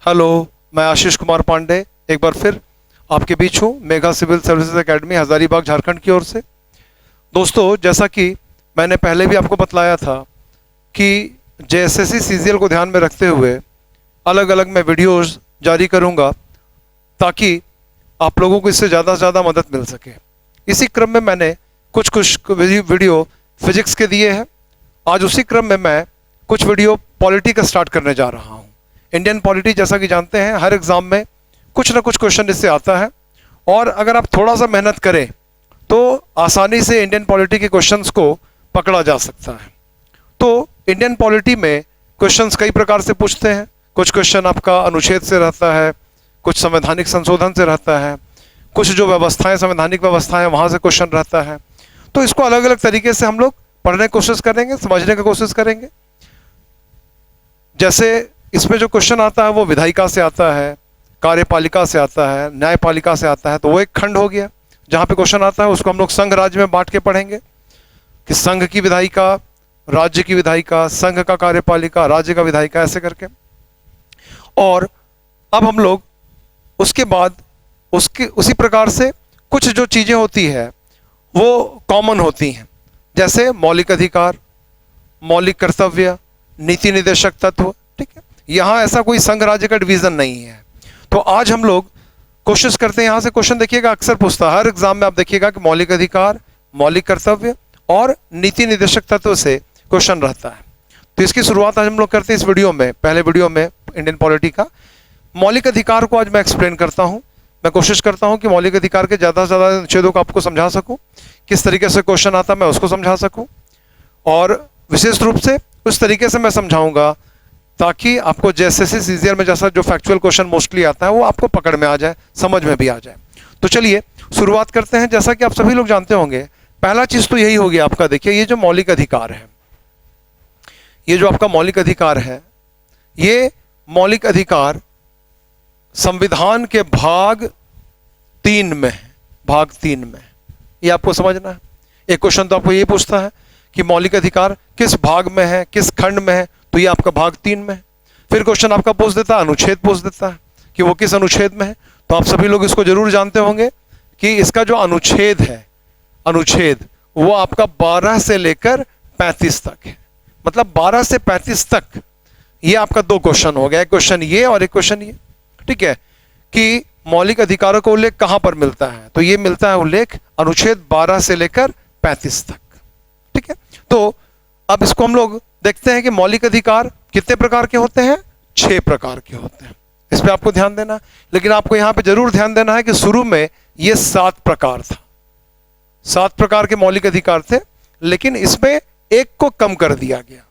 Hello, मैं आशीष कुमार पांडे एक बार फिर आपके बीच हूँ Megha civil services academy Hazaribagh Jharkhand की ओर से। दोस्तों, जैसा कि मैंने पहले भी आपको बतलाया था कि जेएसएससी सीजीएल को ध्यान में रखते हुए अलग अलग मैं वीडियोस जारी करूँगा ताकि आप लोगों को इससे ज़्यादा से ज़्यादा मदद मिल सके। इसी क्रम में मैंने कुछ वीडियो फिजिक्स के दिए हैं। आज उसी क्रम में मैं कुछ वीडियो पॉलिटी का स्टार्ट करने जा रहा हूँ। इंडियन पॉलिटी, जैसा कि जानते हैं, हर एग्ज़ाम में कुछ ना कुछ क्वेश्चन इससे आता है और अगर आप थोड़ा सा मेहनत करें तो आसानी से इंडियन पॉलिटी के क्वेश्चंस को पकड़ा जा सकता है। तो इंडियन पॉलिटी में क्वेश्चंस कई प्रकार से पूछते हैं। कुछ क्वेश्चन आपका अनुच्छेद से रहता है, कुछ संवैधानिक संशोधन से रहता है, कुछ जो व्यवस्थाएं संवैधानिक व्यवस्थाएं वहाँ से क्वेश्चन रहता है। तो इसको अलग अलग तरीके से हम लोग पढ़ने की कोशिश करेंगे, समझने की कोशिश करेंगे। जैसे इसमें जो क्वेश्चन आता है वो विधायिका से आता है, कार्यपालिका से आता है, न्यायपालिका से आता है, तो वो एक खंड हो गया जहाँ पे क्वेश्चन आता है। उसको हम लोग संघ राज्य में बांट के पढ़ेंगे कि संघ की विधायिका, राज्य की विधायिका, संघ का कार्यपालिका, राज्य का विधायिका, ऐसे करके। और अब हम लोग उसके बाद उसी प्रकार से कुछ जो चीज़ें होती है वो कॉमन होती हैं, जैसे मौलिक अधिकार, मौलिक कर्तव्य, नीति निदेशक तत्व। ठीक है, यहाँ ऐसा कोई संघ राज्य का डिवीजन नहीं है। तो आज हम लोग कोशिश करते हैं, यहाँ से क्वेश्चन देखिएगा अक्सर पूछता है, हर एग्जाम में आप देखिएगा कि मौलिक अधिकार, मौलिक कर्तव्य और नीति निदेशक तत्व से क्वेश्चन रहता है। तो इसकी शुरुआत आज हम लोग करते हैं इस वीडियो में, पहले वीडियो में इंडियन पॉलिटी का। मौलिक अधिकार को आज मैं एक्सप्लेन करता हूँ। मैं कोशिश करता हूँ कि मौलिक अधिकार के ज़्यादा से ज़्यादा अनुच्छेदों को आपको समझा सकूँ, किस तरीके से क्वेश्चन आता मैं उसको समझा सकूँ, और विशेष रूप से उस तरीके से मैं समझाऊंगा ताकि आपको जेएसएससी सीजीएल में जैसा जो फैक्चुअल क्वेश्चन मोस्टली आता है वो आपको पकड़ में आ जाए, समझ में भी आ जाए। तो चलिए शुरुआत करते हैं। जैसा कि आप सभी लोग जानते होंगे, पहला चीज तो यही होगी आपका, देखिए ये जो मौलिक अधिकार है, ये जो आपका मौलिक अधिकार है, ये मौलिक अधिकार संविधान के भाग 3 में है। भाग 3 में ये आपको समझना है। एक क्वेश्चन तो आपको ये पूछता है कि मौलिक अधिकार किस भाग में है, किस खंड में है, तो ये आपका भाग 3 में है। फिर क्वेश्चन आपका पूछ देता है, अनुच्छेद पूछ देता है कि वो किस अनुच्छेद में है। तो आप सभी लोग इसको जरूर जानते होंगे कि इसका जो अनुच्छेद है, अनुच्छेद वो आपका 12 से लेकर 35 तक है। मतलब 12 से 35 तक ये आपका 2 क्वेश्चन हो गया, एक क्वेश्चन ये और एक क्वेश्चन ये। ठीक है, कि मौलिक अधिकारों का उल्लेख कहां पर मिलता है, तो ये मिलता है उल्लेख अनुच्छेद 12 से लेकर 35 तक। ठीक है, तो अब इसको हम लोग देखते हैं कि मौलिक अधिकार कितने प्रकार के होते हैं। 6 प्रकार के होते हैं। इस पे आपको ध्यान देना है, लेकिन आपको यहां पे जरूर ध्यान देना है कि शुरू में ये 7 प्रकार था, 7 प्रकार के मौलिक अधिकार थे, लेकिन इसमें एक को कम कर दिया गया।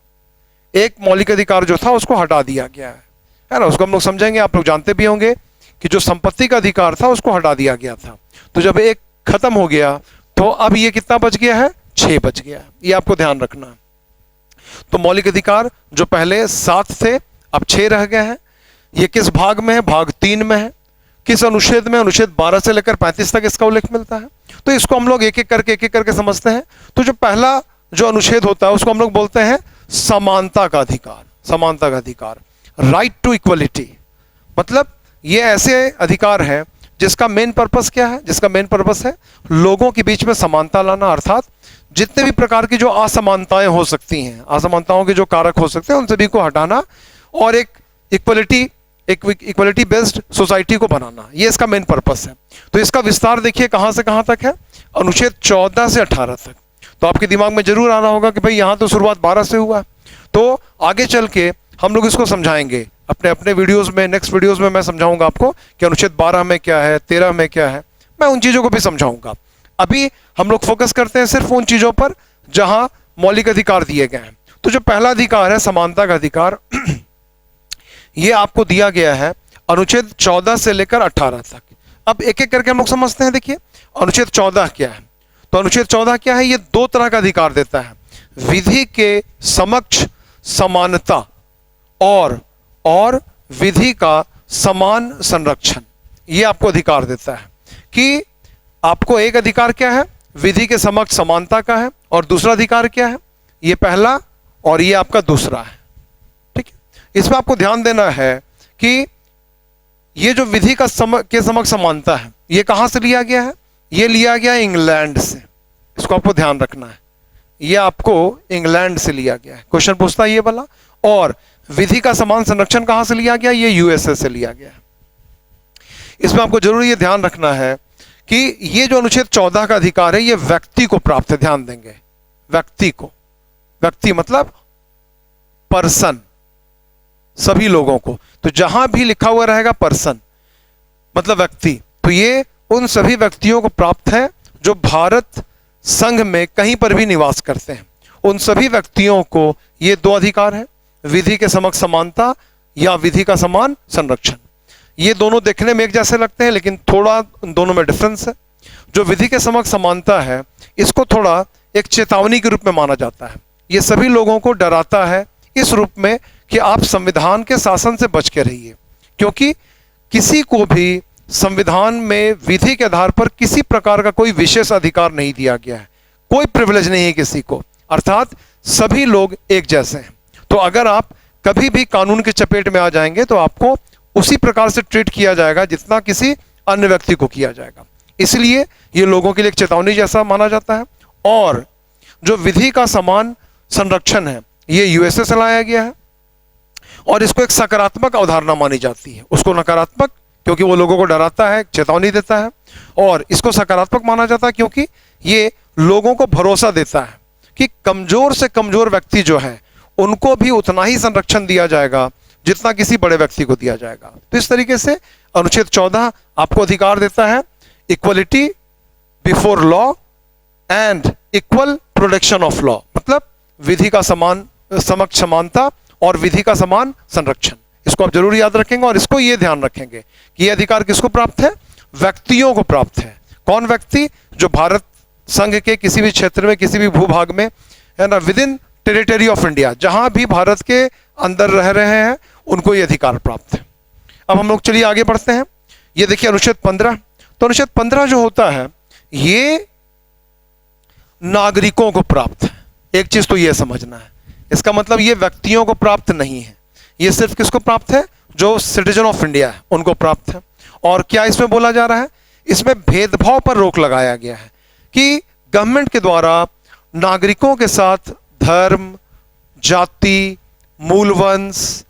एक मौलिक अधिकार जो था उसको हटा दिया गया है ना। उसको हम लोग समझेंगे। आप लोग जानते भी होंगे कि जो संपत्ति का अधिकार था उसको हटा दिया गया था। तो जब एक खत्म हो गया तो अब ये कितना बच गया है, 6 बच गया है। ये आपको ध्यान रखना है। तो मौलिक अधिकार जो पहले 7 थे अब 6 रह गए हैं। ये किस भाग में है, भाग 3 में है। किस अनुच्छेद में, अनुच्छेद 12 से लेकर 35 तक इसका उल्लेख मिलता है। तो इसको हम लोग एक एक करके समझते हैं। तो जो पहला जो अनुच्छेद होता है उसको हम लोग बोलते हैं समानता का अधिकार। समानता का अधिकार, राइट टू इक्वलिटी। मतलब ये ऐसे अधिकार है जिसका मेन पर्पस क्या है, जिसका मेन पर्पस है लोगों के बीच में समानता लाना, अर्थात जितने भी प्रकार की जो असमानताएं हो सकती हैं, असमानताओं के जो कारक हो सकते हैं उन सभी को हटाना और एक इक्वलिटी बेस्ड सोसाइटी को बनाना, ये इसका मेन पर्पस है। तो इसका विस्तार देखिए कहां से कहां तक है, अनुच्छेद 14 से 18 तक। तो आपके दिमाग में जरूर आना होगा कि भाई यहां तो शुरुआत 12 से हुआ। तो आगे चल के हम लोग इसको समझाएंगे अपने अपने वीडियोस में, नेक्स्ट वीडियोस में मैं समझाऊंगा आपको कि अनुच्छेद 12 में क्या है, 13 में क्या है, मैं उन चीजों को भी समझाऊंगा। अभी हम लोग फोकस करते हैं सिर्फ उन चीजों पर जहां मौलिक अधिकार दिए गए हैं। तो जो पहला अधिकार है समानता का अधिकार, ये आपको दिया गया है अनुच्छेद 14 से लेकर 18 तक। अब एक एक करके हम लोग समझते हैं। देखिए अनुच्छेद 14 क्या है। तो अनुच्छेद 14 क्या है, ये 2 तरह का अधिकार देता है, विधि के समक्ष समानता और विधि का समान संरक्षण। ये आपको अधिकार देता है कि आपको एक अधिकार क्या है, विधि के समक्ष समानता का है, और दूसरा अधिकार क्या है, ये पहला और ये आपका दूसरा है। ठीक है, इसमें आपको ध्यान देना है कि ये जो विधि का के समक्ष समानता है, ये कहां से लिया गया है? ये लिया गया इंग्लैंड से। इसको आपको ध्यान रखना है, ये आपको इंग्लैंड से लिया गया है। क्वेश्चन पूछता है ये वाला। और विधि का समान संरक्षण कहां से लिया गया? ये यूएसए से लिया गया है। इसमें आपको जरूर ये ध्यान रखना है कि ये जो अनुच्छेद 14 का अधिकार है, ये व्यक्ति को प्राप्त है। ध्यान देंगे, व्यक्ति को। व्यक्ति मतलब पर्सन, सभी लोगों को। तो जहां भी लिखा हुआ रहेगा पर्सन मतलब व्यक्ति, तो ये उन सभी व्यक्तियों को प्राप्त है जो भारत संघ में कहीं पर भी निवास करते हैं। उन सभी व्यक्तियों को ये दो अधिकार है, विधि के समक्ष समानता या विधि का समान संरक्षण। ये दोनों देखने में एक जैसे लगते हैं, लेकिन थोड़ा दोनों में डिफरेंस है। जो विधि के समक्ष समानता है, इसको थोड़ा एक चेतावनी के रूप में माना जाता है। ये सभी लोगों को डराता है इस रूप में कि आप संविधान के शासन से बच के रहिए, क्योंकि किसी को भी संविधान में विधि के आधार पर किसी प्रकार का कोई विशेष अधिकार नहीं दिया गया है, कोई प्रिविलेज नहीं है किसी को, अर्थात सभी लोग एक जैसे हैं। तो अगर आप कभी भी कानून की चपेट में आ जाएंगे तो आपको उसी प्रकार से ट्रीट किया जाएगा जितना किसी अन्य व्यक्ति को किया जाएगा। इसलिए ये लोगों के लिए एक चेतावनी जैसा माना जाता है। और जो विधि का समान संरक्षण है, ये यूएसए से लाया गया है और इसको एक सकारात्मक अवधारणा मानी जाती है। उसको नकारात्मक क्योंकि वो लोगों को डराता है, चेतावनी देता है, और इसको सकारात्मक माना जाता है क्योंकि ये लोगों को भरोसा देता है कि कमजोर से कमजोर व्यक्ति जो है उनको भी उतना ही संरक्षण दिया जाएगा जितना किसी बड़े व्यक्ति को दिया जाएगा। तो इस तरीके से अनुच्छेद 14 आपको अधिकार देता है equality before law and equal protection of law, मतलब विधि का समान समक्ष समानता और विधि का समान संरक्षण। इसको आप जरूर याद रखेंगे और इसको ये ध्यान रखेंगे कि यह अधिकार किसको प्राप्त है? व्यक्तियों को प्राप्त है। कौन व्यक्ति? जो भारत संघ के किसी भी क्षेत्र में, किसी भी भूभाग में, है ना, with in territory of India, जहां भी भारत के अंदर रह रहे हैं, उनको ये अधिकार प्राप्त है। अब हम लोग चलिए आगे बढ़ते हैं। ये देखिए अनुच्छेद 15। तो अनुच्छेद 15 जो होता है, ये नागरिकों को प्राप्त है। एक चीज तो ये समझना है, इसका मतलब ये व्यक्तियों को प्राप्त नहीं है, ये सिर्फ किसको प्राप्त है? जो सिटीजन ऑफ इंडिया है उनको प्राप्त है। और क्या इसमें बोला जा रहा है? इसमें भेदभाव पर रोक लगाया गया है कि गवर्नमेंट के द्वारा नागरिकों के साथ धर्म, जाति, मूलवंश,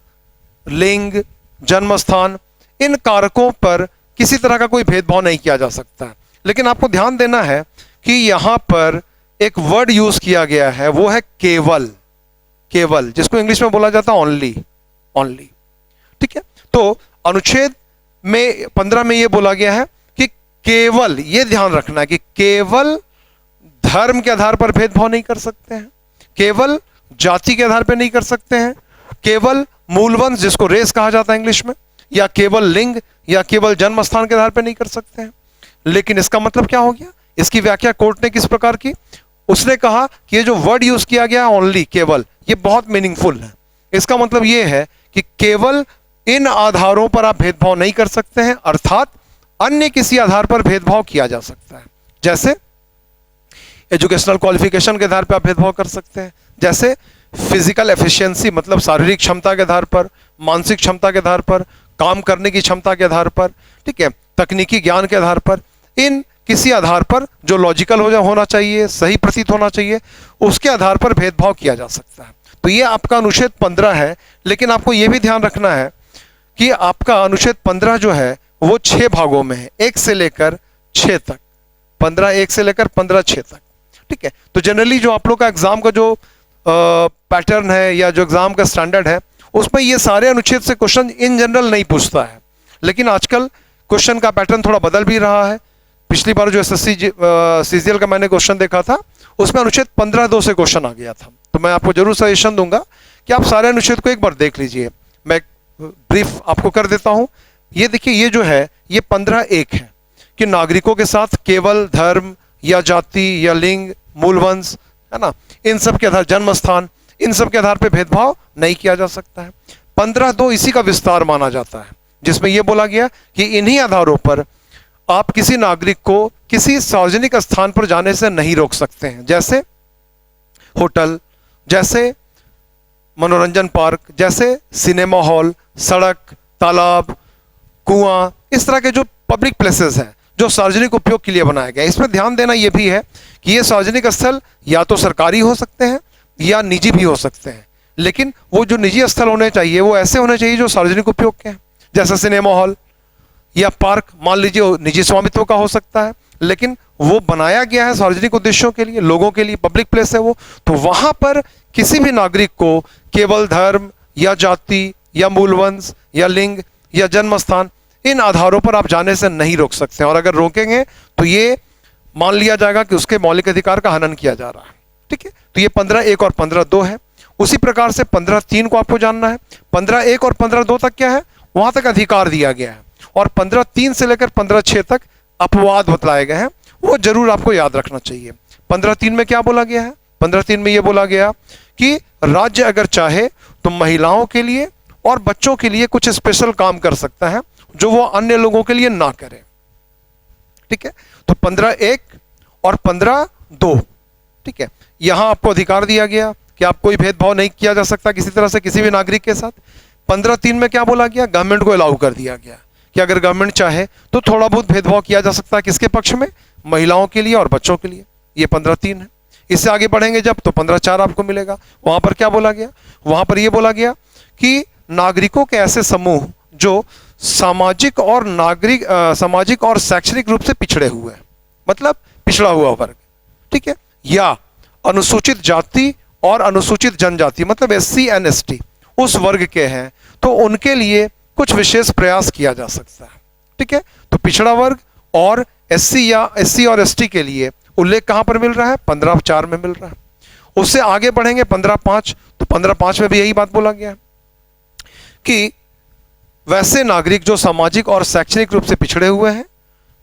लिंग, जन्मस्थान, इन कारकों पर किसी तरह का कोई भेदभाव नहीं किया जा सकता है। लेकिन आपको ध्यान देना है कि यहां पर एक वर्ड यूज किया गया है, वो है केवल। केवल, जिसको इंग्लिश में बोला जाता है ओनली। ओनली, ठीक है। तो अनुच्छेद में 15 में यह बोला गया है कि केवल, यह ध्यान रखना है कि केवल धर्म के आधार पर भेदभाव नहीं कर सकते हैं, केवल जाति के आधार पर नहीं कर सकते हैं, केवल मूलवंश जिसको रेस कहा जाता है इंग्लिश में, या केवल लिंग या केवल जन्म स्थान के आधार पर नहीं कर सकते हैं। लेकिन इसका मतलब क्या हो गया? इसकी व्याख्या कोर्ट ने किस प्रकार की? उसने कहा कि ये जो वर्ड यूज किया गया ओनली, केवल, ये बहुत मीनिंगफुल है। इसका मतलब ये है कि केवल इन आधारों पर आप भेदभाव नहीं कर सकते हैं, अर्थात अन्य किसी आधार पर भेदभाव किया जा सकता है। जैसे एजुकेशनल क्वालिफिकेशन के आधार पर आप भेदभाव कर सकते हैं, जैसे फिजिकल एफिशिएंसी मतलब शारीरिक क्षमता के आधार पर, मानसिक क्षमता के आधार पर, काम करने की क्षमता के आधार पर, ठीक है, तकनीकी ज्ञान के आधार पर, इन किसी आधार पर जो लॉजिकल होना चाहिए, सही प्रतीत होना चाहिए, उसके आधार पर भेदभाव किया जा सकता है। तो ये आपका अनुच्छेद 15 है। लेकिन आपको यह भी ध्यान रखना है कि आपका अनुच्छेद 15 जो है वो 6 भागों में है, 1 से लेकर 6 तक। 15 1 से लेकर 15 6 तक, ठीक है। तो जनरली जो आप लोग का एग्जाम का जो पैटर्न है या जो एग्जाम का स्टैंडर्ड है, उसमें ये सारे अनुच्छेद से क्वेश्चन इन जनरल नहीं पूछता है। लेकिन आजकल क्वेश्चन का पैटर्न थोड़ा बदल भी रहा है। पिछली बार जो एसएससी सीजीएल का मैंने क्वेश्चन देखा था, उसमें अनुच्छेद 15(2) से क्वेश्चन आ गया था। तो मैं आपको जरूर सजेशन दूंगा कि आप सारे अनुच्छेद को एक बार देख लीजिए। मैं ब्रीफ आपको कर देता हूं। ये देखिए, ये जो है ये 15(1) है कि नागरिकों के साथ केवल धर्म या जाति या लिंग, मूलवंश, है ना, इन सब के आधार, जन्म स्थान, इन सब के आधार पर भेदभाव नहीं किया जा सकता है। 15(2) इसी का विस्तार माना जाता है, जिसमें यह बोला गया कि इन्हीं आधारों पर आप किसी नागरिक को किसी सार्वजनिक स्थान पर जाने से नहीं रोक सकते हैं, जैसे होटल, जैसे मनोरंजन पार्क, जैसे सिनेमा हॉल, सड़क, तालाब, कुआं, इस तरह के जो पब्लिक प्लेसेस हैं जो सार्वजनिक उपयोग के लिए बनाए गए, इसमें ध्यान देना यह भी है कि ये सार्वजनिक स्थल या तो सरकारी हो सकते हैं या निजी भी हो सकते हैं, लेकिन वो जो निजी स्थल होने चाहिए वो ऐसे होने चाहिए जो सार्वजनिक उपयोग के हैं, जैसे सिनेमा हॉल या पार्क मान लीजिए निजी स्वामित्व का हो सकता है, लेकिन वो बनाया गया है सार्वजनिक उद्देश्यों के लिए, लोगों के लिए, पब्लिक प्लेस है वो, तो वहां पर किसी भी नागरिक को केवल धर्म या जाति या मूलवंश या लिंग या जन्म स्थान, इन आधारों पर आप जाने से नहीं रोक सकते हैं, और अगर रोकेंगे तो ये मान लिया जाएगा कि उसके मौलिक अधिकार का हनन किया जा रहा है। ठीक है, तो ये 15(1) और 15(2) है। उसी प्रकार से 15(3) को आपको जानना है। 15(1) और 15(2) तक क्या है, वहां तक अधिकार दिया गया है, और 15(3) से लेकर 15(6) तक अपवाद बतलाए गए हैं, वो जरूर आपको याद रखना चाहिए। 15(3) में क्या बोला गया है, 15(3) में यह बोला गया कि राज्य अगर चाहे तो महिलाओं के लिए और बच्चों के लिए कुछ स्पेशल काम कर सकता है जो वो अन्य लोगों के लिए ना करे। ठीक है, तो 15(1) और 15(2), ठीक है, यहां आपको अधिकार दिया गया कि आप कोई भेदभाव नहीं किया जा सकता किसी तरह से किसी भी नागरिक के साथ। 15(3) में क्या बोला गया, गवर्नमेंट को अलाउ कर दिया गया कि अगर गवर्नमेंट चाहे तो थोड़ा बहुत भेदभाव किया जा सकता है, किसके पक्ष में, महिलाओं के लिए और बच्चों के लिए। ये 15(3) है। इससे आगे बढ़ेंगे जब तो 15(4) आपको मिलेगा। वहां पर क्या बोला गया, वहां पर यह बोला गया कि नागरिकों के ऐसे समूह जो सामाजिक और शैक्षणिक रूप से पिछड़े हुए हैं, मतलब पिछड़ा हुआ वर्ग, ठीक है, या अनुसूचित जाति और अनुसूचित जनजाति मतलब SC and ST उस वर्ग के हैं, तो उनके लिए कुछ विशेष प्रयास किया जा सकता है। ठीक है, तो पिछड़ा वर्ग और SC और ST के लिए उल्लेख कहां पर मिल रहा है, 15(4) में मिल रहा है। उससे आगे बढ़ेंगे 15(5), तो 15(5) में भी यही बात बोला गया है कि वैसे नागरिक जो सामाजिक और शैक्षणिक रूप से पिछड़े हुए हैं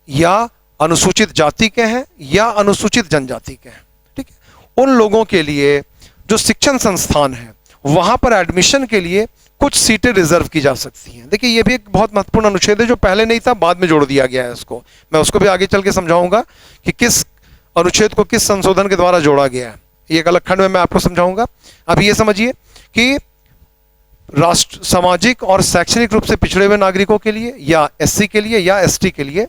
या अनुसूचित जाति के हैं या अनुसूचित जनजाति के हैं, ठीक है, उन लोगों के लिए जो शिक्षण संस्थान है वहां पर एडमिशन के लिए कुछ सीटें रिजर्व की जा सकती हैं। देखिए ये भी एक बहुत महत्वपूर्ण अनुच्छेद है जो पहले नहीं था, बाद में जोड़ दिया गया है इसको। मैं उसको भी आगे चल के समझाऊंगा कि किस अनुच्छेद को किस संशोधन के द्वारा जोड़ा गया है, एक अलग खंड में मैं आपको समझाऊंगा। अभी ये समझिए कि राष्ट्र सामाजिक और शैक्षणिक रूप से पिछड़े हुए नागरिकों के लिए या SC के लिए या ST के लिए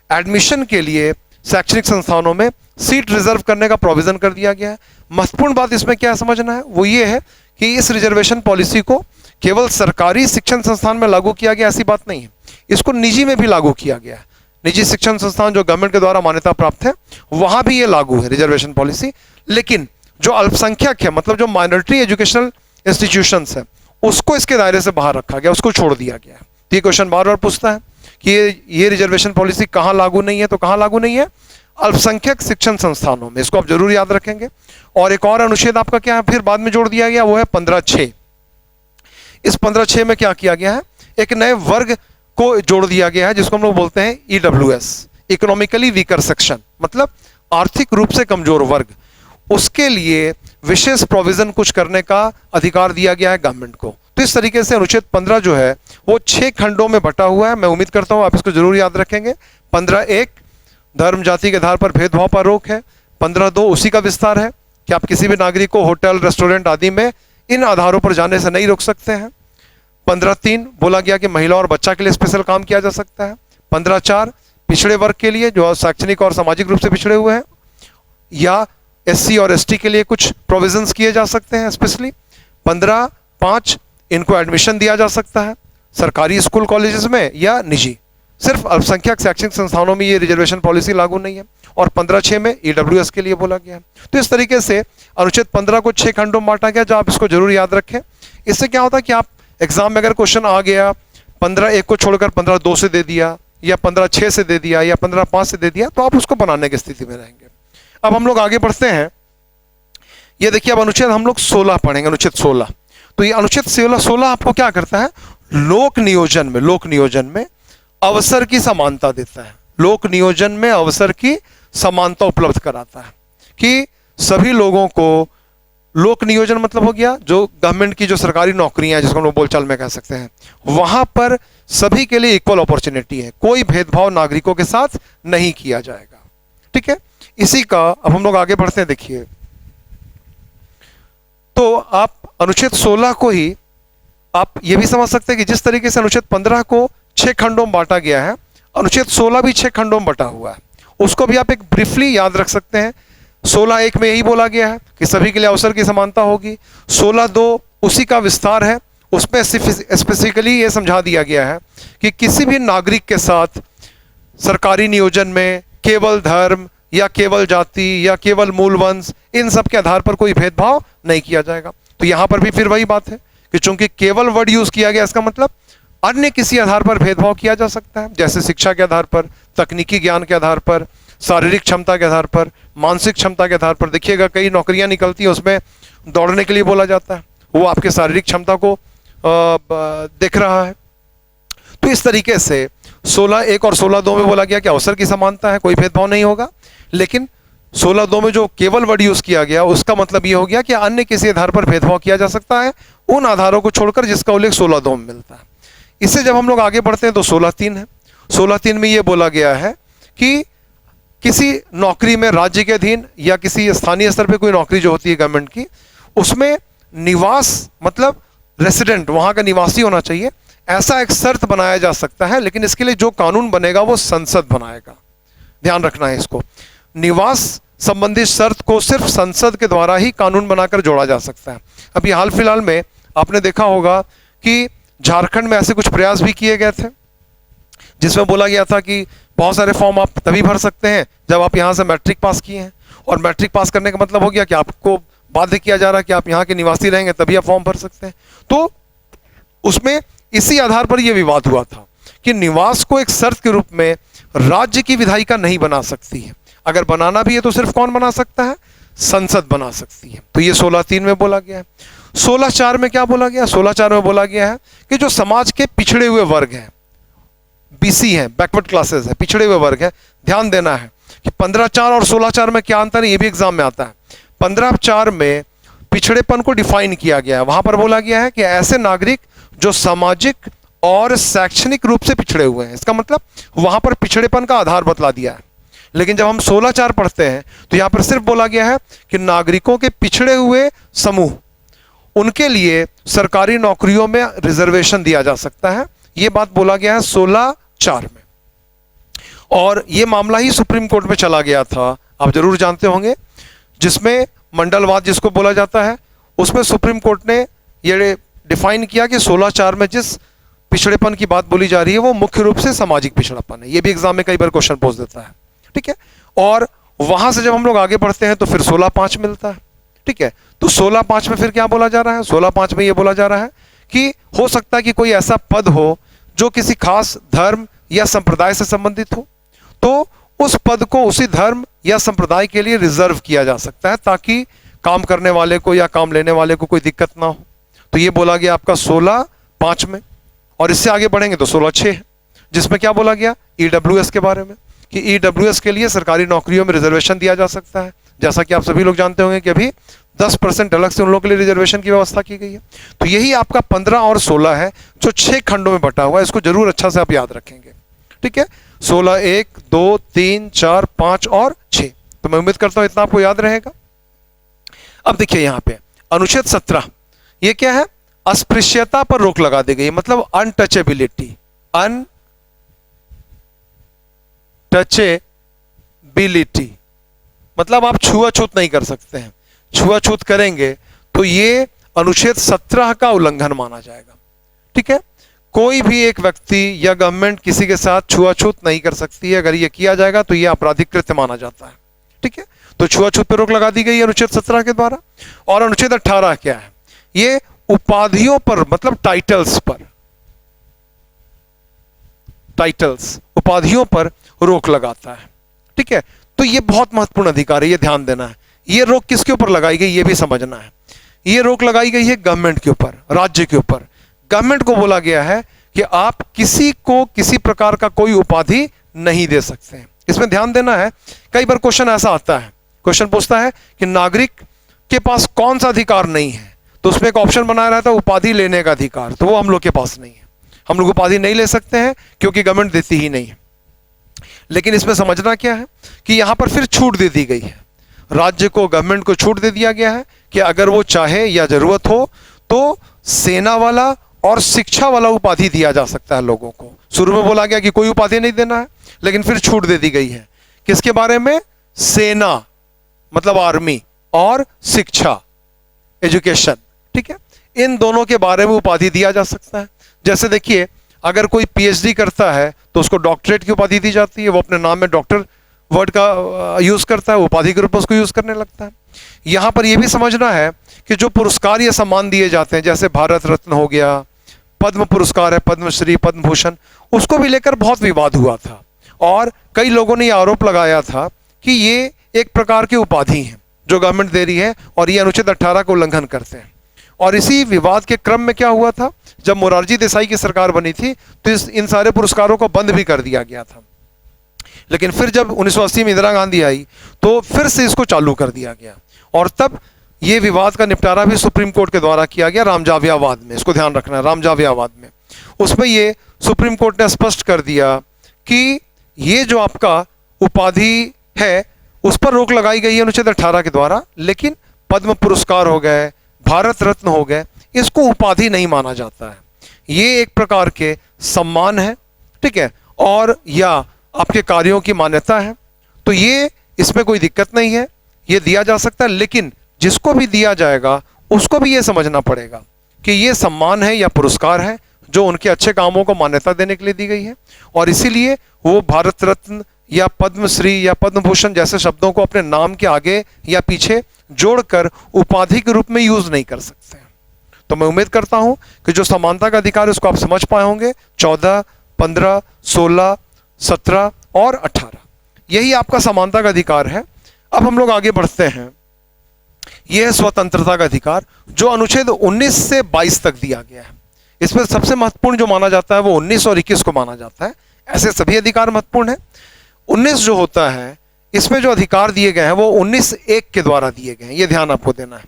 एडमिशन के लिए शैक्षणिक संस्थानों में सीट रिजर्व करने का प्रोविजन कर दिया गया है। महत्वपूर्ण बात इसमें क्या समझना है वो ये है कि इस रिजर्वेशन पॉलिसी को केवल सरकारी शिक्षण संस्थान में लागू किया गया ऐसी बात नहीं है, इसको निजी में भी लागू किया गया है। निजी शिक्षण संस्थान जो गवर्नमेंट के द्वारा मान्यता प्राप्त है वहां भी ये लागू है रिजर्वेशन पॉलिसी, लेकिन जो अल्पसंख्यक है मतलब जो माइनॉरिटी एजुकेशनल इंस्टीट्यूशंस है उसको इसके दायरे से बाहर रखा गया, उसको छोड़ दिया गया। तो ये क्वेश्चन बार बार पूछता है कि ये रिजर्वेशन पॉलिसी कहां लागू नहीं है, तो कहां लागू नहीं है, अल्पसंख्यक शिक्षण संस्थानों में। इसको आप जरूर याद रखेंगे। और एक और अनुच्छेद आपका क्या है फिर बाद में जोड़ दिया गया, वो है 15(6). इस 15(6) में क्या किया गया है, एक नए वर्ग को जोड़ दिया गया है जिसको हम लोग बोलते हैं EWS, इकोनॉमिकली वीकर सेक्शन, मतलब आर्थिक रूप से कमजोर वर्ग। उसके लिए विशेष प्रोविजन कुछ करने का अधिकार दिया गया है गवर्नमेंट को। तो इस तरीके से अनुच्छेद 15 जो है वो 6 खंडों में बटा हुआ है। मैं उम्मीद करता हूं आप इसको जरूर याद रखेंगे। 15(1) धर्म जाति के आधार पर भेदभाव पर रोक है। 15(2) उसी का विस्तार है कि आप किसी भी नागरिक को होटल रेस्टोरेंट आदि में इन आधारों पर जाने से नहीं रोक सकते हैं। 15(3) बोला गया कि महिला और बच्चा के लिए स्पेशल काम किया जा सकता है। 15(4) पिछड़े वर्ग के लिए जो शैक्षणिक और सामाजिक रूप से पिछड़े हुए हैं या SC और ST के लिए कुछ प्रोविजंस किए जा सकते हैं स्पेशली। 15(5) इनको एडमिशन दिया जा सकता है सरकारी स्कूल कॉलेजेस में या निजी, सिर्फ अल्पसंख्यक शैक्षणिक संस्थानों में ये रिजर्वेशन पॉलिसी लागू नहीं है। और 15(6) में EWS के लिए बोला गया है। तो इस तरीके से अनुच्छेद 15 को 6 खंडों में बांटा गया, जो आप इसको जरूर याद रखें। इससे क्या होता है कि आप एग्जाम में अगर क्वेश्चन आ गया 15(1) को छोड़कर 15(2) से दे दिया या 15(6) से दे दिया या 15(5) से दे दिया तो आप उसको बनाने की स्थिति में रहेंगे। अब हम लोग आगे बढ़ते हैं। ये देखिए अब अनुच्छेद हम लोग 16 पढ़ेंगे, अनुच्छेद 16। तो ये अनुच्छेद 16 आपको क्या करता है, लोक नियोजन में अवसर की समानता देता है। लोक नियोजन में अवसर की समानता उपलब्ध कराता है कि सभी लोगों को, लोक नियोजन मतलब हो गया जो गवर्नमेंट की जो सरकारी नौकरियां हैं जिसको हम लोग बोलचाल में कह सकते हैं, वहां पर सभी के लिए इक्वल अपॉर्चुनिटी है, कोई भेदभाव नागरिकों के साथ नहीं किया जाएगा। ठीक है, इसी का अब हम लोग आगे बढ़ते हैं। देखिए तो आप अनुच्छेद 16 को ही आप ये भी समझ सकते हैं कि जिस तरीके से अनुच्छेद 15 को 6 खंडों में बांटा गया है। अनुच्छेद 16 भी 6 खंडों में बटा हुआ है, उसको भी आप एक ब्रीफली याद रख सकते हैं। 16(1) में यही बोला गया है कि सभी के लिए अवसर की समानता होगी। 16(2) उसी का विस्तार है, उसमें स्पेसिफिकली ये समझा दिया गया है कि किसी भी नागरिक के साथ सरकारी नियोजन में केवल धर्म या केवल जाति या केवल मूल वंश, इन सब के आधार पर कोई भेदभाव नहीं किया जाएगा। तो यहां पर भी फिर वही बात है कि चूंकि केवल वर्ड यूज किया गया, इसका मतलब अन्य किसी आधार पर भेदभाव किया जा सकता है, जैसे शिक्षा के आधार पर, तकनीकी ज्ञान के आधार पर, शारीरिक क्षमता के आधार पर, मानसिक क्षमता के आधार पर। देखिएगा कई नौकरियां निकलती हैं, उसमें दौड़ने के लिए बोला जाता है, वो आपके शारीरिक क्षमता को देख रहा है। तो इस तरीके से 16(1) और 16(2) में बोला गया कि अवसर की समानता है, कोई भेदभाव नहीं होगा। लेकिन 16(2) में जो केवल वर्ड यूज किया गया, उसका मतलब ये हो गया कि अन्य किसी आधार पर भेदभाव किया जा सकता है उन आधारों को छोड़कर जिसका उल्लेख 16(2) में मिलता है। इससे जब हम लोग आगे बढ़ते हैं तो 16(3) है। 16(3) में ये बोला गया है कि किसी नौकरी में राज्य के अधीन या किसी स्थानीय स्तर पे कोई नौकरी जो होती है गवर्नमेंट की, उसमें निवास मतलब रेसिडेंट, वहां का निवासी होना चाहिए, ऐसा एक शर्त बनाया जा सकता है। लेकिन इसके लिए जो कानून बनेगा वो संसद बनाएगा, ध्यान रखना है इसको। निवास संबंधी शर्त को सिर्फ संसद के द्वारा ही कानून बनाकर जोड़ा जा सकता है। अभी हाल फिलहाल में आपने देखा होगा कि झारखंड में ऐसे कुछ प्रयास भी किए गए थे जिसमें बोला गया था कि बहुत सारे फॉर्म आप तभी भर सकते हैं जब आप यहाँ से मैट्रिक पास किए हैं, और मैट्रिक पास करने का मतलब हो गया कि आपको बाध्य किया जा रहा है कि आप यहाँ के निवासी रहेंगे तभी आप फॉर्म भर सकते हैं। तो उसमें इसी आधार पर यह विवाद हुआ था कि निवास को एक शर्त के रूप में राज्य की विधायिका नहीं बना सकती है, अगर बनाना भी है तो सिर्फ कौन बना सकता है, संसद बना सकती है। तो ये 16(3) में बोला गया है। 16(4) में क्या बोला गया, 16(4) में बोला गया है कि जो समाज के पिछड़े हुए वर्ग हैं, बीसी हैं, बैकवर्ड क्लासेस है, पिछड़े हुए वर्ग है, ध्यान देना है कि 15(4) और 16(4) में क्या अंतर है, ये भी एग्जाम में आता है। 15(4) में पिछड़ेपन को डिफाइन किया गया है, वहां पर बोला गया है कि ऐसे नागरिक जो सामाजिक और शैक्षणिक रूप से पिछड़े हुए हैं, इसका मतलब वहां पर पिछड़ेपन का आधार बतला दिया है। लेकिन जब हम 16(4) पढ़ते हैं तो यहां पर सिर्फ बोला गया है कि नागरिकों के पिछड़े हुए समूह, उनके लिए सरकारी नौकरियों में रिजर्वेशन दिया जा सकता है, यह बात बोला गया है 16(4) में। और यह मामला ही सुप्रीम कोर्ट में चला गया था, आप जरूर जानते होंगे, जिसमें मंडलवाद जिसको बोला जाता है, उसमें सुप्रीम कोर्ट ने यह डिफाइन किया कि 16(4) में जिस पिछड़ेपन की बात बोली जा रही है वो मुख्य रूप से सामाजिक पिछड़ापन है। यह भी एग्जाम में कई बार क्वेश्चन पूछ देता है, ठीक है। और वहां से जब हम लोग आगे बढ़ते हैं तो फिर 16(5) मिलता है, ठीक है। तो 16(5) में फिर क्या बोला जा रहा है, 16(5) में यह बोला जा रहा है कि हो सकता है कि कोई ऐसा पद हो जो किसी खास धर्म या संप्रदाय से संबंधित हो, तो उस पद को उसी धर्म या संप्रदाय के लिए रिजर्व किया जा सकता है ताकि काम करने वाले को या काम लेने वाले को कोई दिक्कत ना हो। तो ये बोला गया आपका 16(5) में। और इससे आगे बढ़ेंगे तो 16(6) है, जिसमें क्या बोला गया, ईडब्ल्यूएस के बारे में, कि ईडब्ल्यूएस के लिए सरकारी नौकरियों में रिजर्वेशन दिया जा सकता है। जैसा कि आप सभी लोग जानते होंगे कि अभी 10% अलग से उन लोगों के लिए रिजर्वेशन की व्यवस्था की गई है। तो यही आपका 15 और 16 है जो 6 खंडों में बटा हुआ है, इसको जरूर अच्छा से आप याद रखेंगे, ठीक है। 16(1), 2, 3, 4, 5 और 6। तो मैं उम्मीद करता हूं इतना आपको याद रहेगा। अब देखिए यहां पे अनुच्छेद 17, ये क्या है, अस्पृश्यता पर रोक लगा दी गई, मतलब अनटचेबिलिटी, अनटचेबिलिटी मतलब आप छुआछूत नहीं कर सकते हैं, छुआछूत करेंगे तो ये अनुच्छेद 17 का उल्लंघन माना जाएगा, ठीक है। कोई भी एक व्यक्ति या गवर्नमेंट किसी के साथ छुआछूत नहीं कर सकती है, अगर ये किया जाएगा तो ये आपराधिक कृत्य माना जाता है, ठीक है। तो छुआछूत पर रोक लगा दी गई है अनुच्छेद 17 के द्वारा। और अनुच्छेद 18 क्या है, ये उपाधियों पर मतलब टाइटल्स पर, टाइटल्स उपाधियों पर रोक लगाता है, ठीक है। तो ये बहुत महत्वपूर्ण अधिकार है, ये ध्यान देना है। ये रोक किसके ऊपर लगाई गई ये भी समझना है। ये रोक लगाई गई है गवर्नमेंट के ऊपर, राज्य के ऊपर। गवर्नमेंट को बोला गया है कि आप किसी को किसी प्रकार का कोई उपाधि नहीं दे सकते हैं। इसमें ध्यान देना है, कई बार क्वेश्चन ऐसा आता है, क्वेश्चन पूछता है कि नागरिक के पास कौन सा अधिकार नहीं है, तो उसमें एक ऑप्शन बनाया रहता है उपाधि लेने का अधिकार, तो वो हम लोग के पास नहीं है, हम लोग उपाधि नहीं ले सकते हैं क्योंकि गवर्नमेंट देती ही नहीं है। लेकिन इसमें समझना क्या है कि यहां पर फिर छूट दे दी गई है, राज्य को, गवर्नमेंट को छूट दे दिया गया है कि अगर वो चाहे या जरूरत हो तो सेना वाला और शिक्षा वाला उपाधि दिया जा सकता है लोगों को। शुरू में बोला गया कि कोई उपाधि नहीं देना है, लेकिन फिर छूट दे दी गई है। किसके बारे में? सेना मतलब आर्मी, और शिक्षा एजुकेशन, ठीक है, इन दोनों के बारे में उपाधि दिया जा सकता है। जैसे देखिए, अगर कोई पीएचडी करता है तो उसको डॉक्टरेट की उपाधि दी जाती है, वो अपने नाम में डॉक्टर वर्ड का यूज करता है, उपाधि के रूप में उसको यूज करने लगता है। यहां पर यह भी समझना है कि जो पुरस्कार या सम्मान दिए जाते हैं, जैसे भारत रत्न हो गया, पद्म पुरस्कार है, पद्मश्री, पद्म भूषण, उसको भी लेकर बहुत विवाद हुआ था और कई लोगों ने यह आरोप लगाया था कि ये एक प्रकार की उपाधि है जो गवर्नमेंट दे रही है और ये अनुच्छेद 18 का उल्लंघन करते हैं। और इसी विवाद के क्रम में क्या हुआ था, जब मोरारजी देसाई की सरकार बनी थी तो इन सारे पुरस्कारों को बंद भी कर दिया गया था। लेकिन फिर जब 1980 में इंदिरा गांधी आई तो फिर से इसको चालू कर दिया गया और तब ये विवाद का निपटारा भी सुप्रीम कोर्ट के द्वारा किया गया रामजावियावाद में। इसको ध्यान रखना है, रामजावियावाद में। उसमें ये सुप्रीम कोर्ट ने स्पष्ट कर दिया कि ये जो आपका उपाधि है उस पर रोक लगाई गई है अनुच्छेद 18 के द्वारा, लेकिन पद्म पुरस्कार हो गए, भारत रत्न हो गए, इसको उपाधि नहीं माना जाता है। ये एक प्रकार के सम्मान है, ठीक है, और या आपके कार्यों की मान्यता है, तो ये इसमें कोई दिक्कत नहीं है, ये दिया जा सकता है। लेकिन जिसको भी दिया जाएगा उसको भी ये समझना पड़ेगा कि ये सम्मान है या पुरस्कार है जो उनके अच्छे कामों को मान्यता देने के लिए दी गई है, और इसीलिए वो भारत रत्न या पद्मश्री या पद्म भूषण जैसे शब्दों को अपने नाम के आगे या पीछे जोड़कर उपाधि के रूप में यूज नहीं कर सकते। तो मैं उम्मीद करता हूं कि जो समानता का अधिकार है उसको आप समझ पाए होंगे। 14, 15, 16, 17 और 18, यही आपका समानता का अधिकार है। अब हम लोग आगे बढ़ते हैं। यह है स्वतंत्रता का अधिकार जो अनुच्छेद 19 से 22 तक दिया गया है। इसमें सबसे महत्वपूर्ण जो माना जाता है वो 19 और 21 को माना जाता है। ऐसे सभी अधिकार महत्वपूर्ण है। 19 जो होता है इसमें जो अधिकार दिए गए हैं वो 19(1) के द्वारा दिए गए हैं, ये ध्यान आपको देना है,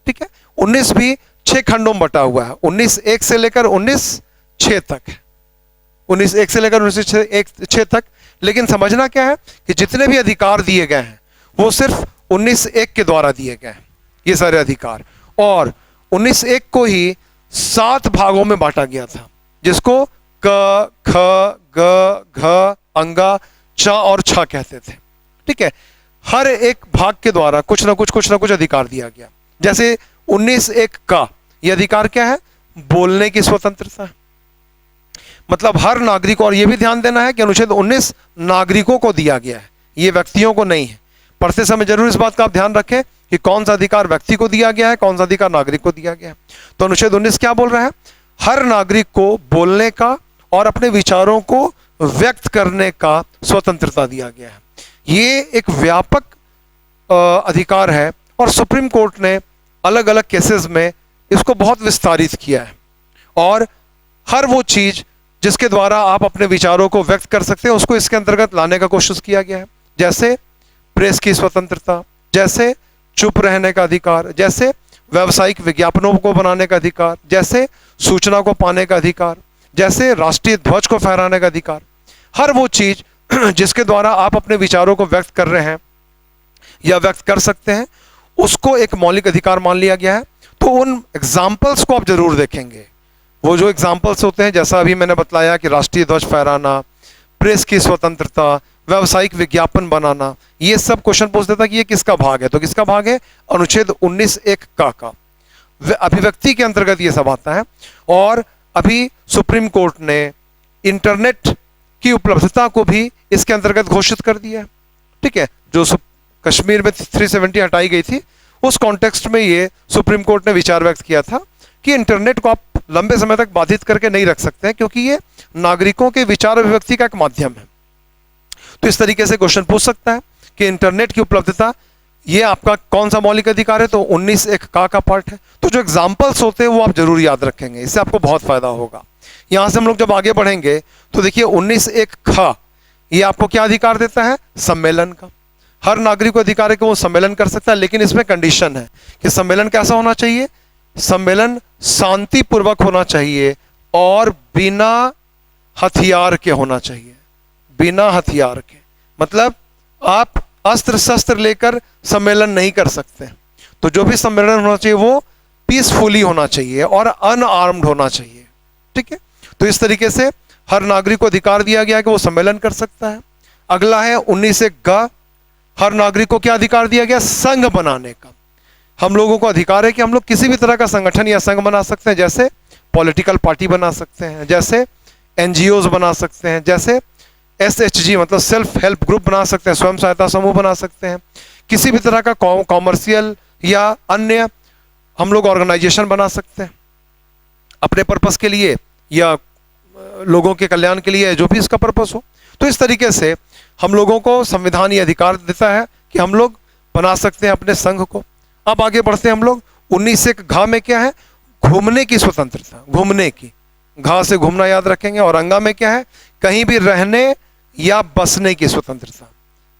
ठीक है। 19 भी 6 खंडों में बटा हुआ है, 19(1) से लेकर 19(6) तक है, 19(1) से लेकर 19(6) तक। लेकिन समझना क्या है कि जितने भी अधिकार दिए गए हैं वो सिर्फ 19(1) के द्वारा दिए गए हैं, ये सारे अधिकार। और 19(1) को ही 7 भागों में बांटा गया था, जिसको क, ख, ग, घ, अंगा, च और छ कहते थे, ठीक है। हर एक भाग के द्वारा कुछ ना कुछ अधिकार दिया गया। जैसे 19(1) का यह अधिकार क्या है? बोलने की स्वतंत्रता है। मतलब हर नागरिक, और यह भी ध्यान देना है कि अनुच्छेद 19 नागरिकों को दिया गया है, ये व्यक्तियों को नहीं है। पढ़ते समय जरूर इस बात का आप ध्यान रखें कि कौन सा अधिकार व्यक्ति को दिया गया है, कौन सा अधिकार नागरिक को दिया गया है। तो अनुच्छेद 19 क्या बोल रहा है? हर नागरिक को बोलने का और अपने विचारों को व्यक्त करने का स्वतंत्रता दिया गया है। ये एक व्यापक अधिकार है और सुप्रीम कोर्ट ने अलग अलग केसेस में इसको बहुत विस्तारित किया है। और हर वो चीज जिसके द्वारा आप अपने विचारों को व्यक्त कर सकते हैं उसको इसके अंतर्गत लाने का कोशिश किया गया है। जैसे प्रेस की स्वतंत्रता, जैसे चुप रहने का अधिकार, जैसे व्यावसायिक विज्ञापनों को बनाने का अधिकार, जैसे सूचना को पाने का अधिकार, जैसे राष्ट्रीय ध्वज को फहराने का अधिकार। हर वो चीज जिसके द्वारा आप अपने विचारों को व्यक्त कर रहे हैं या व्यक्त कर सकते हैं उसको एक मौलिक अधिकार मान लिया गया है। तो उन एग्जाम्पल्स को आप जरूर देखेंगे। वो जो एग्जाम्पल्स होते हैं, जैसा अभी मैंने बतलाया कि राष्ट्रीय ध्वज फहराना, प्रेस की स्वतंत्रता, व्यावसायिक विज्ञापन बनाना, ये सब क्वेश्चन पूछ देता कि ये किसका भाग है। तो किसका भाग है? अनुच्छेद 19(1) का अभिव्यक्ति के अंतर्गत ये सब आता है। और अभी सुप्रीम कोर्ट ने इंटरनेट की उपलब्धता को भी इसके अंतर्गत घोषित कर दिया है, ठीक है। जो कश्मीर में 370 हटाई गई थी उस कॉन्टेक्स्ट में ये सुप्रीम कोर्ट ने विचार व्यक्त किया था कि इंटरनेट को आप लंबे समय तक बाधित करके नहीं रख सकते हैं क्योंकि ये नागरिकों के विचार अभिव्यक्ति का एक माध्यम है। तो इस तरीके से क्वेश्चन पूछ सकता है कि इंटरनेट की उपलब्धता ये आपका कौन सा मौलिक अधिकार है? तो 19(1) का पार्ट है। तो जो एग्जाम्पल्स होते हैं वो आप जरूर याद रखेंगे, इससे आपको बहुत फायदा होगा। यहां से हम लोग जब आगे बढ़ेंगे तो देखिए 19(1) ये आपको क्या अधिकार देता है? सम्मेलन का। हर नागरिक को अधिकार है कि वो सम्मेलन कर सकता है, लेकिन इसमें कंडीशन है कि सम्मेलन कैसा होना चाहिए? सम्मेलन शांतिपूर्वक होना चाहिए और बिना हथियार के होना चाहिए। बिना हथियार के मतलब आप अस्त्र शस्त्र लेकर सम्मेलन नहीं कर सकते। तो जो भी सम्मेलन होना चाहिए वो पीसफुली होना चाहिए और अनआर्म्ड होना चाहिए। ठीक है, तो इस तरीके से हर नागरिक को अधिकार दिया गया है कि वो सम्मेलन कर सकता है। अगला है 19(ग), हर नागरिक को क्या अधिकार दिया गया? संघ बनाने का। हम लोगों को अधिकार है कि हम लोग किसी भी तरह का संगठन या संघ बना सकते हैं, जैसे पॉलिटिकल पार्टी बना सकते हैं, जैसे एनजीओज बना सकते हैं, जैसे SHG मतलब सेल्फ हेल्प ग्रुप बना सकते हैं, स्वयं सहायता समूह बना सकते हैं, किसी भी तरह का कॉमर्शियल या अन्य हम लोग ऑर्गेनाइजेशन बना सकते हैं अपने पर्पस के लिए या लोगों के कल्याण के लिए, जो भी इसका पर्पस हो। तो इस तरीके से हम लोगों को संविधान ये अधिकार देता है कि हम लोग बना सकते हैं अपने संघ को। अब आगे बढ़ते हैं हम लोग। 19(घ) में क्या है? घूमने की स्वतंत्रता, घूमने की, घा से घूमना याद रखेंगे। और अंगा में क्या है? कहीं भी रहने या बसने की स्वतंत्रता,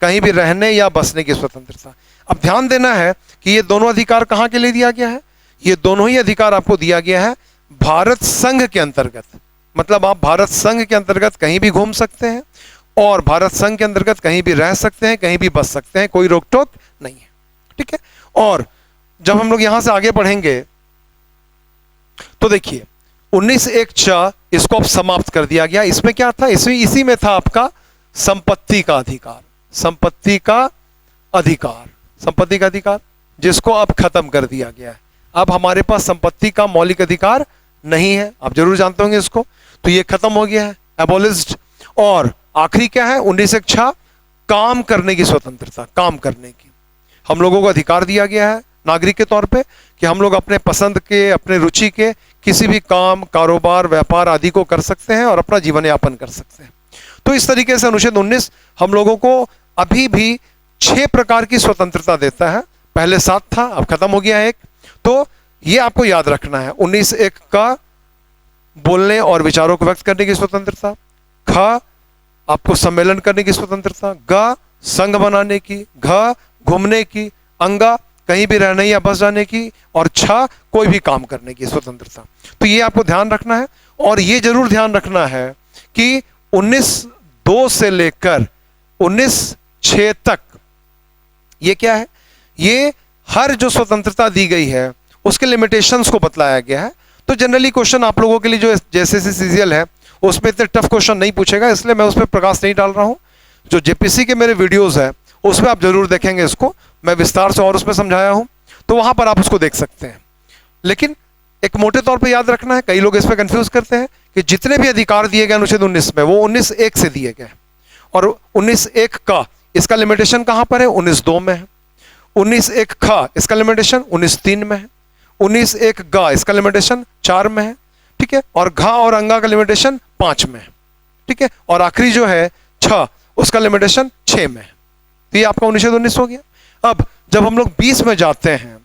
कहीं भी रहने या बसने की स्वतंत्रता। अब ध्यान देना है कि ये दोनों अधिकार कहां के लिए दिया गया है? ये दोनों ही अधिकार आपको दिया गया है भारत संघ के अंतर्गत। मतलब आप भारत संघ के अंतर्गत कहीं भी घूम सकते हैं और भारत संघ के अंतर्गत कहीं भी रह सकते हैं, कहीं भी बस सकते हैं, कोई रोक टोक नहीं है, ठीक है। और जब हम लोग यहां से आगे बढ़ेंगे तो देखिए 19(च) इसको अब समाप्त कर दिया गया। इसमें क्या था? इसी में था आपका संपत्ति का अधिकार, संपत्ति का अधिकार, संपत्ति का अधिकार, जिसको अब खत्म कर दिया गया है। अब हमारे पास संपत्ति का मौलिक अधिकार नहीं है, आप जरूर जानते होंगे इसको। तो ये खत्म हो गया है, एबोलिश्ड। और आखिरी क्या है? 19(छ) काम करने की स्वतंत्रता, काम करने की। हम लोगों को अधिकार दिया गया है नागरिक के तौर पे कि हम लोग अपने पसंद के, अपने रुचि के किसी भी काम, कारोबार, व्यापार आदि को कर सकते हैं और अपना जीवन यापन कर सकते हैं। तो इस तरीके से अनुच्छेद 19 हम लोगों को अभी भी 6 प्रकार की स्वतंत्रता देता है। पहले 7 था, अब खत्म हो गया 1। तो ये आपको याद रखना है। 19(1) का बोलने और विचारों को व्यक्त करने की स्वतंत्रता, ख आपको सम्मेलन करने की स्वतंत्रता, ग संघ बनाने की, घ घूमने की, अंगा कहीं भी रहने या बस जाने की, और छ कोई भी काम करने की स्वतंत्रता। तो ये आपको ध्यान रखना है। और ये जरूर ध्यान रखना है कि 19(2) से लेकर 19(6) तक ये क्या है? ये हर जो स्वतंत्रता दी गई है उसके लिमिटेशंस को बतलाया गया है। तो जनरली क्वेश्चन आप लोगों के लिए जो जैसे सीजीएल है उसमें इतने टफ क्वेश्चन नहीं पूछेगा, इसलिए मैं उस पर प्रकाश नहीं डाल रहा हूं। जो जेपीसी के मेरे वीडियोस है उसमें आप जरूर देखेंगे, इसको मैं विस्तार से और उसमें समझाया हूं, तो वहां पर आप उसको देख सकते हैं। लेकिन एक मोटे तौर पे याद रखना है, कई लोग इसमें कंफ्यूज करते हैं कि जितने भी अधिकार दिए गए अनुच्छेद 19 में वो 19(1) से दिए गए, और 19(1) का इसका लिमिटेशन कहां पर है? 19(2) में है। 19(1) ख इसका लिमिटेशन 19(3) में है। 19(1) ग इसका लिमिटेशन 4 में है, ठीक है। और घ और अंगा का लिमिटेशन 5 में है, ठीक है। और आखिरी जो है छ उसका लिमिटेशन 6 में है। तो ये आपका 19 हो गया। अब जब हम लोग 20 में जाते हैं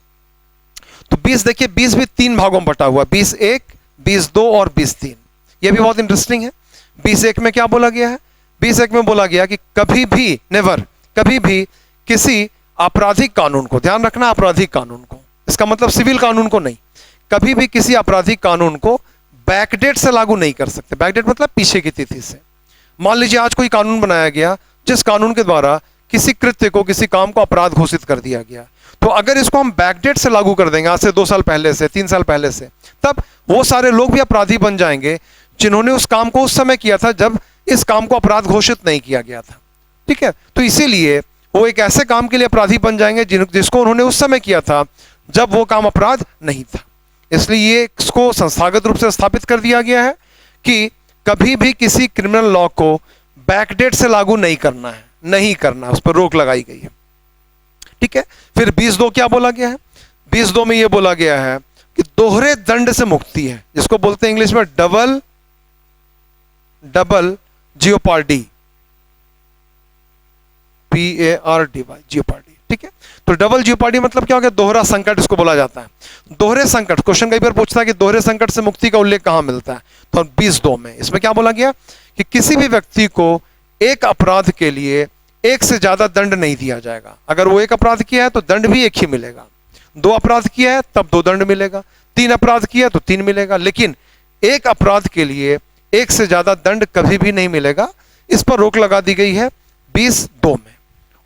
तो 20 देखिए, 20 भी 3 भागों में बटा हुआ, 20(1), 20(2) और 20(3). ये भी बहुत इंटरेस्टिंग है। 20(1) में क्या बोला गया है? 20(1) में बोला गया कि कभी भी, नेवर, कभी भी किसी आपराधिक कानून को, ध्यान रखना आपराधिक कानून को, इसका मतलब सिविल कानून को नहीं, कभी भी किसी आपराधिक कानून को बैकडेट से लागू नहीं कर सकते। बैकडेट मतलब पीछे की तिथि से। मान लीजिए आज कोई कानून बनाया गया जिस कानून के द्वारा किसी कृत्य को, किसी काम को अपराध घोषित कर दिया गया, तो अगर इसको हम बैकडेट से लागू कर देंगे, आज से 2 साल पहले से, 3 साल पहले से, तब वो सारे लोग भी अपराधी बन जाएंगे जिन्होंने उस काम को उस समय किया था जब इस काम को अपराध घोषित नहीं किया गया था, ठीक है। तो इसीलिए वो एक ऐसे काम के लिए अपराधी बन जाएंगे जिसको उन्होंने उस समय किया था जब वो काम अपराध नहीं था। इसलिए इसको संस्थागत रूप से स्थापित कर दिया गया है कि कभी भी किसी क्रिमिनल लॉ को बैकडेट से लागू नहीं करना है, नहीं करना, उस पर रोक लगाई गई है, ठीक है। फिर 20(2) क्या बोला गया है? 20(2) में यह बोला गया है कि दोहरे दंड से मुक्ति है, जिसको बोलते हैं इंग्लिश में डबल जियोपार्डी, PARDY, जियोपार्डी, ठीक है। तो डबल जियोपार्डी मतलब क्या हो गया? दोहरा संकट इसको बोला जाता है। दोहरे संकट, क्वेश्चन कई बार पूछता है कि दोहरे संकट से मुक्ति का उल्लेख कहां मिलता है? तो 20(2) में इसमें क्या बोला गया कि किसी भी व्यक्ति को एक अपराध के लिए एक से ज्यादा दंड नहीं दिया जाएगा। अगर वो एक अपराध किया है तो दंड भी एक ही मिलेगा, 2 अपराध किया है तब 2 दंड मिलेगा, 3 अपराध किया तो 3 मिलेगा, लेकिन एक अपराध के लिए एक से ज्यादा दंड कभी भी नहीं मिलेगा। इस पर रोक लगा दी गई है 20(2) में।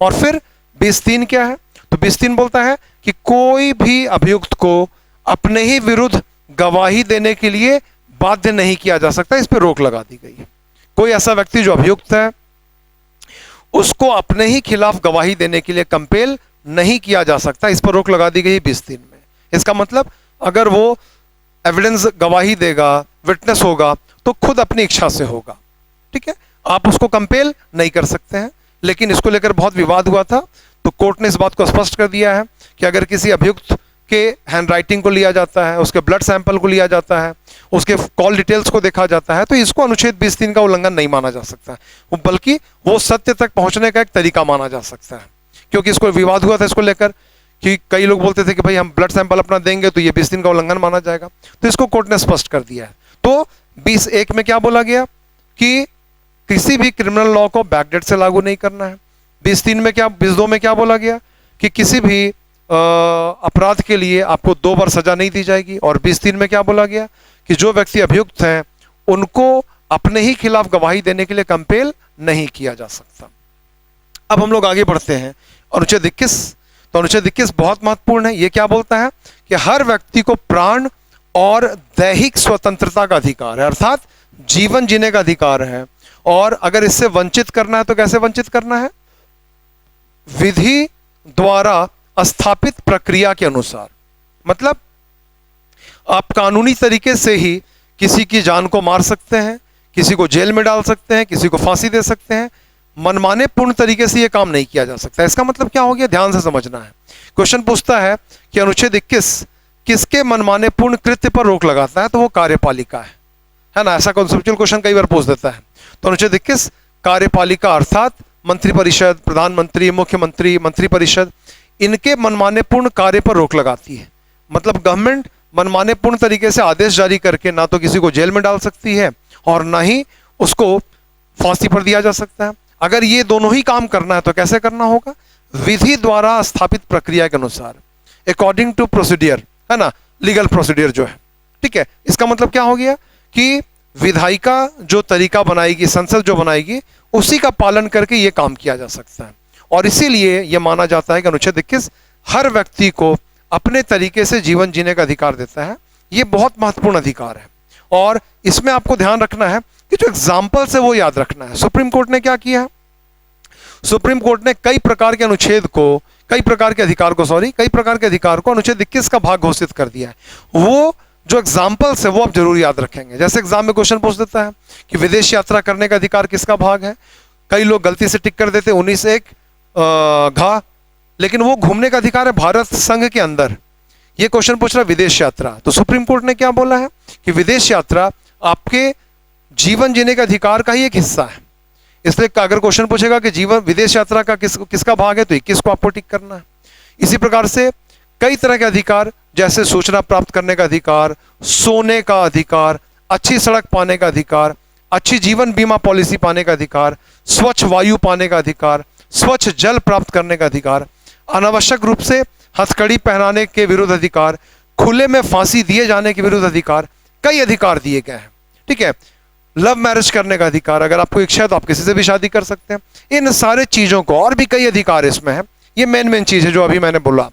और फिर 20(3) क्या है? तो 20(3) बोलता है कि कोई भी अभियुक्त को अपने ही विरुद्ध गवाही देने के लिए बाध्य नहीं किया जा सकता, इस पर रोक लगा दी गई है। कोई ऐसा व्यक्ति जो अभियुक्त है उसको अपने ही खिलाफ गवाही देने के लिए कंपेल नहीं किया जा सकता, इस पर रोक लगा दी गई 20 दिन में। इसका मतलब अगर वो एविडेंस गवाही देगा, विटनेस होगा, तो खुद अपनी इच्छा से होगा, ठीक है, आप उसको कंपेल नहीं कर सकते हैं। लेकिन इसको लेकर बहुत विवाद हुआ था, तो कोर्ट ने इस बात को स्पष्ट कर दिया है कि अगर किसी अभियुक्त के हैंडराइटिंग को लिया जाता है, उसके ब्लड सैंपल को लिया जाता है, उसके कॉल डिटेल्स को देखा जाता है, तो इसको अनुच्छेद 20(3) का उल्लंघन नहीं माना जा सकता है, बल्कि वो सत्य तक पहुंचने का एक तरीका माना जा सकता है। क्योंकि इसको विवाद हुआ था इसको लेकर कि कई लोग बोलते थे कि भाई हम ब्लड सैंपल अपना देंगे तो ये 20 दिन का उल्लंघन माना जाएगा, तो इसको कोर्ट ने स्पष्ट कर दिया है। तो 20(1) में क्या बोला गया कि किसी भी क्रिमिनल लॉ को बैकडेट से लागू नहीं करना है। 20(3) में क्या, 22 में क्या बोला गया कि किसी भी अपराध के लिए आपको 2 बार सजा नहीं दी जाएगी। और 20(3) में क्या बोला गया कि जो व्यक्ति अभियुक्त हैं उनको अपने ही खिलाफ गवाही देने के लिए कंपेल नहीं किया जा सकता। अब हम लोग आगे बढ़ते हैं, अनुच्छेद 21। तो अनुच्छेद 21 बहुत महत्वपूर्ण है। ये क्या बोलता है कि हर व्यक्ति को प्राण और दैहिक स्वतंत्रता का अधिकार है, अर्थात जीवन जीने का अधिकार है। और अगर इससे वंचित करना है तो कैसे वंचित करना है? विधि द्वारा स्थापित प्रक्रिया के अनुसार। मतलब आप कानूनी तरीके से ही किसी की जान को मार सकते हैं, किसी को जेल में डाल सकते हैं, किसी को फांसी दे सकते हैं, मनमाने पूर्ण तरीके से यह काम नहीं किया जा सकता। इसका मतलब क्या हो गया, ध्यान से समझना है। क्वेश्चन पूछता है कि अनुच्छेद 21 किसके मनमाने पूर्ण कृत्य पर रोक लगाता है, तो वो कार्यपालिका है ना। ऐसा कॉन्सेप्चुअल क्वेश्चन कई बार पूछ देता है। तो अनुच्छेद 21 कार्यपालिका अर्थात मंत्रिपरिषद, प्रधानमंत्री, मुख्यमंत्री, मंत्रिपरिषद, इनके मनमाने पूर्ण कार्य पर रोक लगाती है। मतलब गवर्नमेंट मनमाने पूर्ण तरीके से आदेश जारी करके ना तो किसी को जेल में डाल सकती है और ना ही उसको फांसी पर दिया जा सकता है। अगर ये दोनों ही काम करना है तो कैसे करना होगा? विधि द्वारा स्थापित प्रक्रिया के अनुसार, अकॉर्डिंग टू प्रोसीडियर, है ना, लीगल प्रोसीडियर जो है, ठीक है। इसका मतलब क्या हो गया कि विधायिका जो तरीका बनाएगी, संसद जो बनाएगी, उसी का पालन करके ये काम किया जा सकता है। और इसीलिए यह माना जाता है कि अनुच्छेद 21 हर व्यक्ति को अपने तरीके से जीवन जीने का अधिकार देता है। यह बहुत महत्वपूर्ण अधिकार है और इसमें आपको ध्यान रखना है कि जो एग्जाम्पल्स है वो याद रखना है। सुप्रीम कोर्ट ने क्या किया? सुप्रीम कोर्ट ने कई प्रकार के अनुच्छेद को, कई प्रकार के अधिकार को अनुच्छेद 21 का भाग घोषित कर दिया है। वो जो एग्जाम्पल्स है वो आप जरूर याद रखेंगे। जैसे एग्जाम में क्वेश्चन पूछ देता है कि विदेश यात्रा करने का अधिकार किसका भाग है, कई लोग गलती से टिक कर देते 19(1) घ, लेकिन वो घूमने का अधिकार है भारत संघ के अंदर। ये क्वेश्चन पूछ रहा है विदेश यात्रा, तो सुप्रीम कोर्ट ने क्या बोला है कि विदेश यात्रा आपके जीवन जीने के अधिकार का ही एक हिस्सा है। इसलिए अगर क्वेश्चन पूछेगा कि जीवन विदेश यात्रा का किसका भाग है, तो 21 को आपको टिक करना है। इसी प्रकार से कई तरह के अधिकार, जैसे सूचना प्राप्त करने का अधिकार, सोने का अधिकार, अच्छी सड़क पाने का अधिकार, अच्छी जीवन बीमा पॉलिसी पाने का अधिकार, स्वच्छ वायु पाने का अधिकार, स्वच्छ जल प्राप्त करने का अधिकार, अनावश्यक रूप से हथकड़ी पहनाने के विरुद्ध अधिकार, खुले में फांसी दिए जाने के विरुद्ध अधिकार, कई अधिकार दिए गए हैं, ठीक है। लव मैरिज करने का अधिकार, अगर आपको इच्छा है तो आप किसी से भी शादी कर सकते हैं। इन सारे चीजों को, और भी कई अधिकार इसमें है, ये मेन चीज है जो अभी मैंने बोला।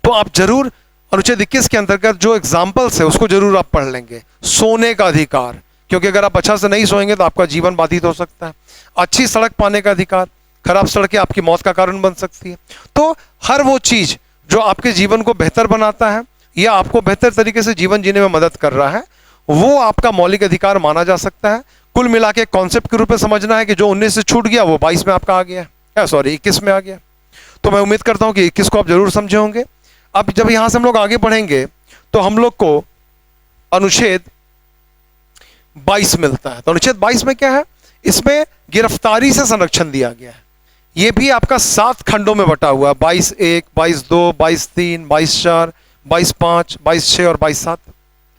तो आप जरूर अनुच्छेद 21 के अंतर्गत जो एग्जाम्पल्स है उसको जरूर आप पढ़ लेंगे। सोने का अधिकार, क्योंकि अगर आप अच्छा से नहीं सोएंगे तो आपका जीवन बाधित हो सकता है। अच्छी सड़क पाने का अधिकार, खराब सड़कें आपकी मौत का कारण बन सकती है। तो हर वो चीज जो आपके जीवन को बेहतर बनाता है या आपको बेहतर तरीके से जीवन जीने में मदद कर रहा है, वो आपका मौलिक अधिकार माना जा सकता है। कुल मिला के कॉन्सेप्ट के रूप में समझना है कि जो 19 से छूट गया वो 22 में आपका आ गया, सॉरी 21 में आ गया। तो मैं उम्मीद करता हूं कि 21 को आप जरूर समझे होंगे। अब जब यहां से हम लोग आगे बढ़ेंगे तो हम लोग को अनुच्छेद 22 मिलता है। तो अनुच्छेद 22 में क्या है? इसमें गिरफ्तारी से संरक्षण दिया गया है। यह भी आपका 7 खंडों में बटा हुआ है, 22(1), 22(2), 22(3), 22(4), 22(5), 22(6) और 22(7),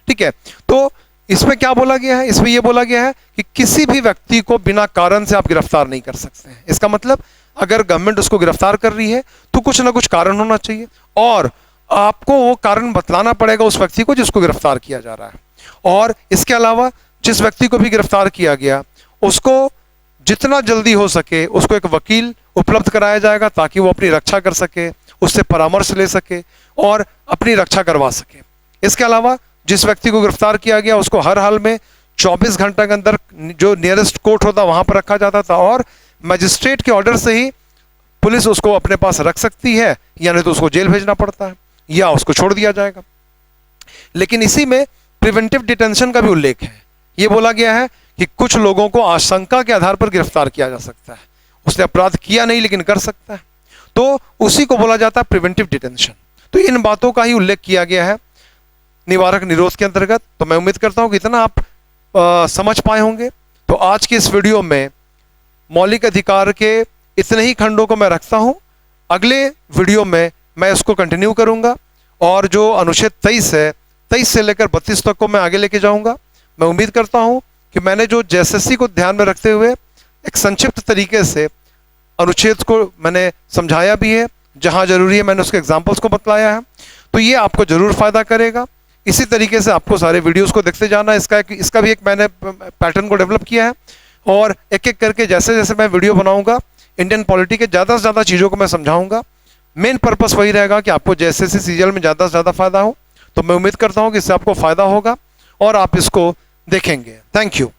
ठीक है। तो इसमें क्या बोला गया है? इसमें यह बोला गया है कि किसी भी व्यक्ति को बिना कारण से आप गिरफ्तार नहीं कर सकते हैं। इसका मतलब अगर गवर्नमेंट उसको गिरफ्तार कर रही है तो कुछ ना कुछ कारण होना चाहिए और आपको वो कारण बतलाना पड़ेगा उस व्यक्ति को जिसको गिरफ्तार किया जा रहा है। और इसके अलावा जिस व्यक्ति को भी गिरफ्तार किया गया उसको जितना जल्दी हो सके उसको एक वकील उपलब्ध कराया जाएगा ताकि वो अपनी रक्षा कर सके, उससे परामर्श ले सके और अपनी रक्षा करवा सके। इसके अलावा जिस व्यक्ति को गिरफ्तार किया गया उसको हर हाल में 24 घंटे के अंदर जो नियरेस्ट कोर्ट होता वहां पर रखा जाता था, और मजिस्ट्रेट के ऑर्डर से ही पुलिस उसको अपने पास रख सकती है, या नहीं तो उसको जेल भेजना पड़ता है या उसको छोड़ दिया जाएगा। लेकिन इसी में प्रिवेंटिव डिटेंशन का भी उल्लेख है। यह बोला गया है कि कुछ लोगों को आशंका के आधार पर गिरफ्तार किया जा सकता है, उसने अपराध किया नहीं लेकिन कर सकता है, तो उसी को बोला जाता है प्रिवेंटिव डिटेंशन। तो इन बातों का ही उल्लेख किया गया है निवारक निरोध के अंतर्गत। तो मैं उम्मीद करता हूं कि इतना आप समझ पाए होंगे। तो आज की इस वीडियो में मौलिक अधिकार के इतने ही खंडों को मैं रखता हूं। अगले वीडियो में मैं इसको कंटिन्यू करूंगा और जो अनुच्छेद 23 है, 23 से लेकर 32 तक को मैं आगे लेके जाऊंगा। मैं उम्मीद करता हूं कि मैंने जो जेएसएससी को ध्यान में रखते हुए एक संक्षिप्त तरीके से अनुच्छेद को मैंने समझाया भी है, जहां जरूरी है मैंने उसके एग्जाम्पल्स को बतलाया है, तो ये आपको जरूर फायदा करेगा। इसी तरीके से आपको सारे वीडियोस को देखते जाना, इसका भी एक मैंने पैटर्न को डेवलप किया है, और एक एक करके जैसे जैसे मैं वीडियो बनाऊंगा इंडियन पॉलिटी के ज़्यादा से ज़्यादा चीज़ों को मैं समझाऊंगा। मेन पर्पस वही रहेगा कि आपको जेएसएससी सीजीएल में ज़्यादा से ज़्यादा फायदा हो। तो मैं उम्मीद करता हूँ कि इससे आपको फायदा होगा और आप इसको देखेंगे। Thank you.